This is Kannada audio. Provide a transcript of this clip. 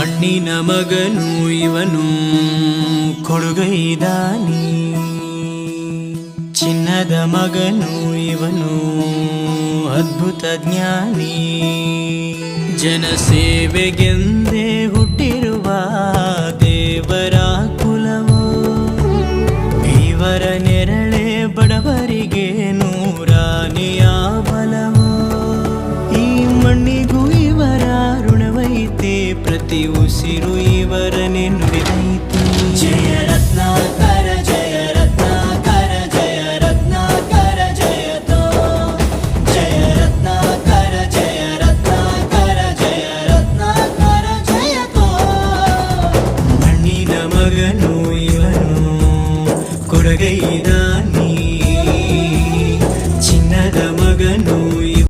ಮಣ್ಣಿನ ಮಗನು ಇವನು ಕೊಡುಗೈದಾನಿ, ಚಿನ್ನದ ಮಗನು ಇವನು ಅದ್ಭುತ ಜ್ಞಾನಿ. ಜನಸೇವೆಗೆಂದೇ ಹುಟ್ಟಿರುವ ದೇವರ ಕುಲವೋ, ಇವರ ನೆರಳೆ ಬಡವರಿಗೆ ನೂರಾನೆಯ ಬಲವೋ. ಈ ಮಣ್ಣಿಗೂ ಇವರ ಋಣವೈತೆ, ಪ್ರತಿ ಉಸಿರು ಇವರನ್ನೇ ನುಡಿದೈತೆ. ಜಯ ರತ್ನಾಕರ ಜಯ ರತ್ನಾಕರ ಜಯ ರತ್ನಾಕರ ಜಯತೋ, ಜಯ ರತ್ನಾಕರ ಜಯ ರತ್ನಾಕರ ಜಯ ರತ್ನಾಕರ ಜಯತೋ. ಮಣ್ಣಿನ ಮಗನು ಇವನು ಕೊಡುಗೈದಾನಿ, ಚಿನ್ನದ ಮಗನು